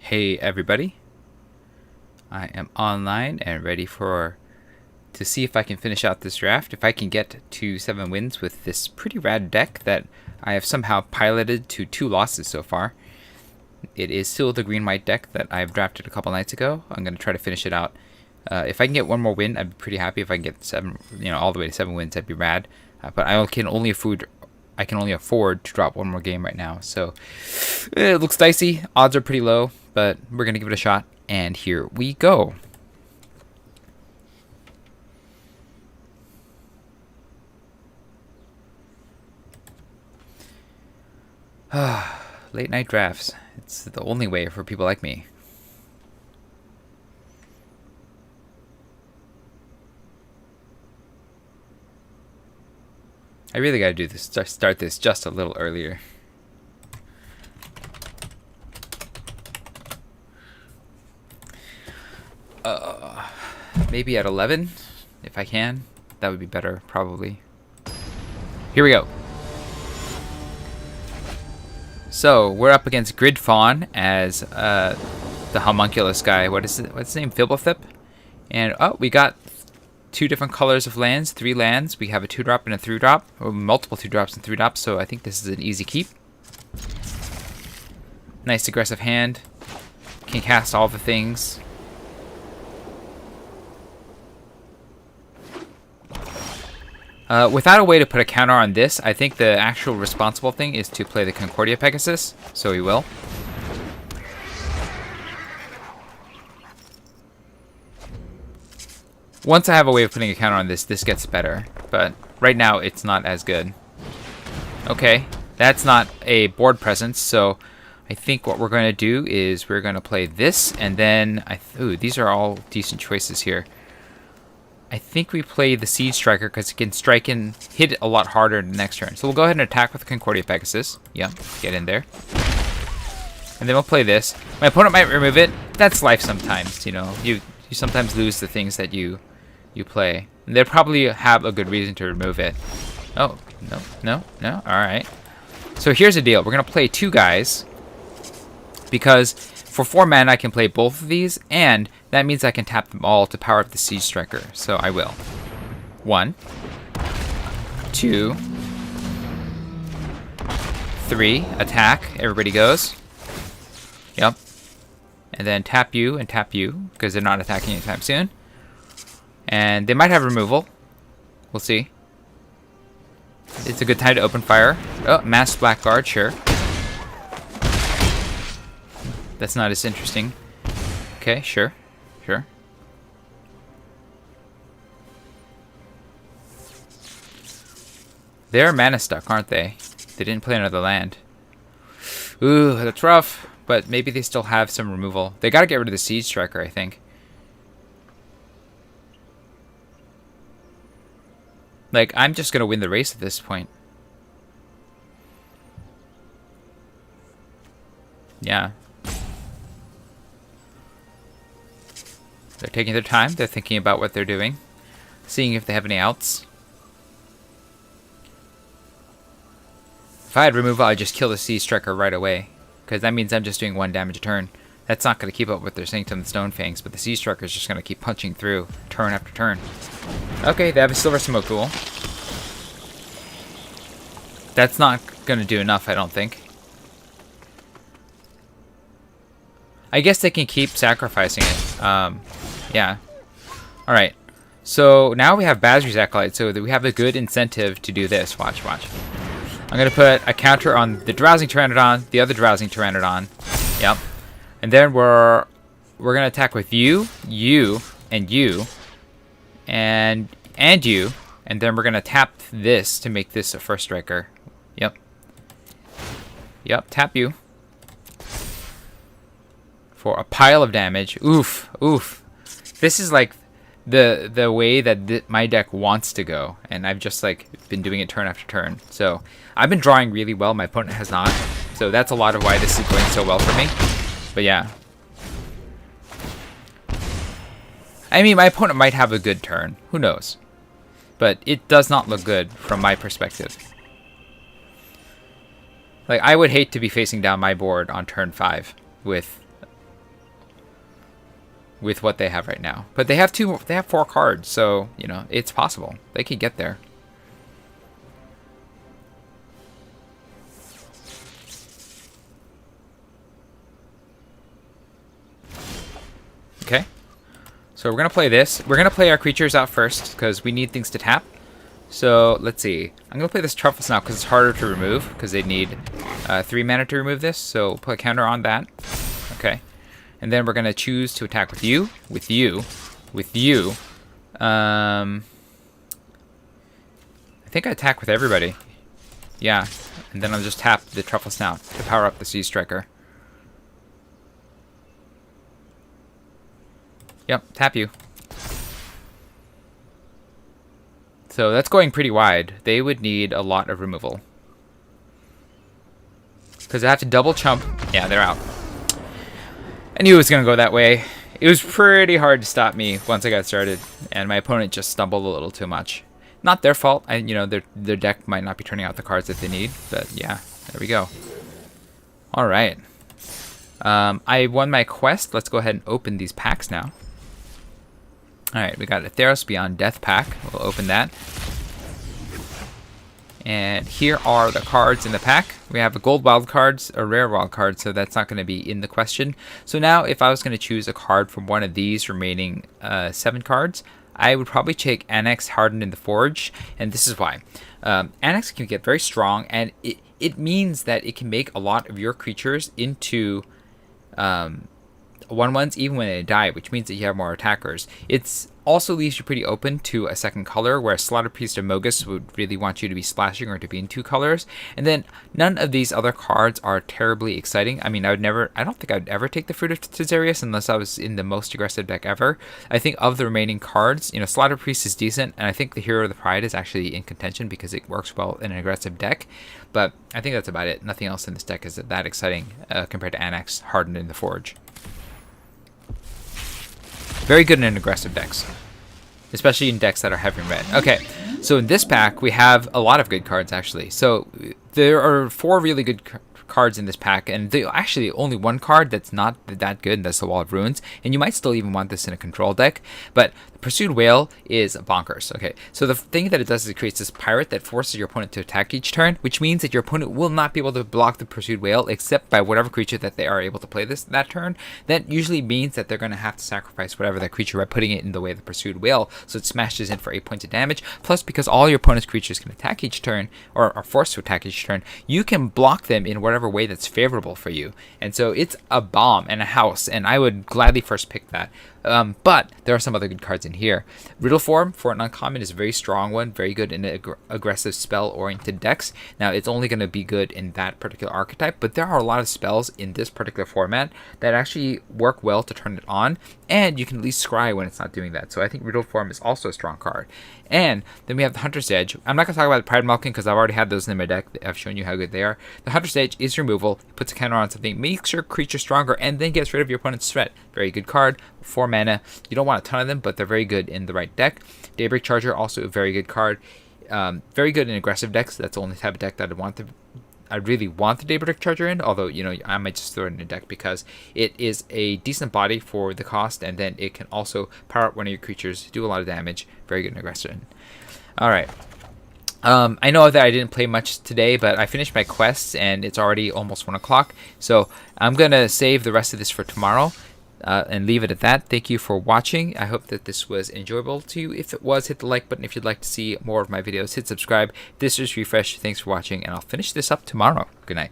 Hey everybody, I am online and ready to see if I can finish out this draft. If I can get to 7 wins with this pretty rad deck that I have somehow piloted to 2 losses so far. It is still the green-white deck that I've drafted a couple nights ago. I'm going to try to finish it out. If I can get one more win, I'd be pretty happy. If I can get 7, all the way to 7 wins, that'd be rad. But I can only afford to drop one more game right now. So it looks dicey. Odds are pretty low, but we're going to give it a shot. And here we go. Late night drafts. It's the only way for people like me. I really gotta do this. Start this just a little earlier. Maybe at 11, if I can. That would be better, probably. Here we go. So we're up against Grid Fawn as the homunculus guy. What's his name? Fibblethip. And we got 2 different colors of lands, 3 lands. We have a 2-drop and a 3-drop, or multiple 2-drops and 3-drops. So I think this is an easy keep. Nice aggressive hand. Can cast all the things. Without a way to put a counter on this, I think the actual responsible thing is to play the Concordia Pegasus, so he will. Once I have a way of putting a counter on this, this gets better, but right now it's not as good. Okay, that's not a board presence, so I think what we're going to do is we're going to play this, and then ooh, these are all decent choices here. I think we play the Siege Striker because it can strike and hit it a lot harder the next turn. So we'll go ahead and attack with Concordia Pegasus. Yep, get in there. And then we'll play this. My opponent might remove it. That's life sometimes, you know. You sometimes lose the things that you play. And they'll probably have a good reason to remove it. Oh, no. Alright. So here's the deal. We're going to play 2 guys. Because for 4 mana I can play both of these, and that means I can tap them all to power up the Siege Striker. So I will. 1, 2, 3, attack. Everybody goes. Yep. And then tap you and tap you, because they're not attacking anytime soon. And they might have removal. We'll see. It's a good time to open fire. Oh, Masked Blackguard, sure. That's not as interesting. Okay, sure. They're mana stuck, aren't they? They didn't play another land. Ooh, that's rough. But maybe they still have some removal. They gotta get rid of the Siege Striker, I think. Like, I'm just gonna win the race at this point. Yeah. They're taking their time. They're thinking about what they're doing. Seeing if they have any outs. If I had removal, I'd just kill the Siege Striker right away. Because that means I'm just doing 1 damage a turn. That's not going to keep up with their Sanctum and Stonefangs, but the Siege Striker is just going to keep punching through turn after turn. Okay, they have a Silver Smoke-Ghoul. That's not going to do enough, I don't think. I guess they can keep sacrificing it. Yeah. Alright. So now we have Basri's Acolyte, so that we have a good incentive to do this. Watch. I'm going to put a counter on the Drowsing Pteranodon, the other Drowsing Pteranodon. Yep. And then we're going to attack with you, and you, and you. And then we're going to tap this to make this a first striker. Yep, tap you. For a pile of damage. Oof. This is like the way that my deck wants to go, and I've just like been doing it turn after turn. So I've been drawing really well. My opponent has not. So that's a lot of why this is going so well for me. But yeah. I mean, my opponent might have a good turn. Who knows? But it does not look good from my perspective. Like, I would hate to be facing down my board on turn 5 with with what they have right now. But they have 4 cards, so you know it's possible they could get there. Okay, so we're gonna play this. We're gonna play our creatures out first because we need things to tap. So let's see. I'm gonna play this Truffle Snout because it's harder to remove because they need 3 mana to remove this. So we'll put a counter on that. Okay, and then we're gonna choose to attack with you, with you, with you. I think I attack with everybody. Yeah, and then I'll just tap the Truffle Snout to power up the Sea Striker. Yep, tap you. So that's going pretty wide. They would need a lot of removal. Because I have to double chump. Yeah, they're out. I knew it was going to go that way. It was pretty hard to stop me once I got started. And my opponent just stumbled a little too much. Not their fault. You know, their deck might not be turning out the cards that they need. But yeah, there we go. All right. I won my quest. Let's go ahead and open these packs now. Alright, we got a Theros Beyond Death pack. We'll open that. And here are the cards in the pack. We have a gold wild cards, a rare wild card, so that's not going to be in the question. So now if I was going to choose a card from one of these remaining 7 cards, I would probably take Annex Hardened in the Forge, and this is why. Annex can get very strong, and it means that it can make a lot of your creatures into 1/1s even when they die, which means that you have more attackers. It's also leaves you pretty open to a second color, where Slaughter Priest of Mogis would really want you to be splashing or to be in 2 colors. And then none of these other cards are terribly exciting. I mean, I don't think I'd ever take the Fruit of Tizerius unless I was in the most aggressive deck ever. I think of the remaining cards, you know, Slaughter Priest is decent, and I think the Hero of the Pride is actually in contention because it works well in an aggressive deck. But I think that's about it. Nothing else in this deck is that exciting compared to Annex Hardened in the Forge. Very good in aggressive decks, especially in decks that are heavy in red. Okay, so in this pack, we have a lot of good cards, actually. So there are 4 really good cards in this pack, and actually only 1 card that's not that good, and that's the Wall of Ruins. And you might still even want this in a control deck, but the Pursued Whale is bonkers. Okay, so the thing that it does is it creates this pirate that forces your opponent to attack each turn, which means that your opponent will not be able to block the Pursued Whale except by whatever creature that they are able to play that turn. That usually means that they're going to have to sacrifice whatever that creature by putting it in the way of the Pursued Whale, so it smashes in for 8 points of damage. Plus, because all your opponent's creatures can attack each turn, or are forced to attack each turn, you can block them in whatever way that's favorable for you. And so it's a bomb and a house, and I would gladly first pick that. But there are some other good cards in here. Riddle Form for an uncommon is a very strong one, very good in aggressive spell-oriented decks. Now, it's only going to be good in that particular archetype, but there are a lot of spells in this particular format that actually work well to turn it on, and you can at least scry when it's not doing that. So I think Riddle Form is also a strong card. And then we have the Hunter's Edge. I'm not going to talk about the Pride Malkin because I've already had those in my deck. I've shown you how good they are. The Hunter's Edge is removal. It puts a counter on something, makes your creature stronger, and then gets rid of your opponent's threat. Very good card. 4 mana. You don't want a ton of them, but they're very good in the right deck. Daybreak Charger, also a very good card. Very good in aggressive decks. That's the only type of deck that I really want the Daybreak Charger in, although, you know, I might just throw it in a deck because it is a decent body for the cost, and then it can also power up one of your creatures, do a lot of damage. Very good in aggressive. Alright. I know that I didn't play much today, but I finished my quests, and it's already almost 1 o'clock, so I'm going to save the rest of this for tomorrow. And leave it at that. Thank you for watching. I hope that this was enjoyable to you. If it was, hit the like button. If you'd like to see more of my videos, hit subscribe. This is Refresh. Thanks for watching, and I'll finish this up tomorrow. Good night.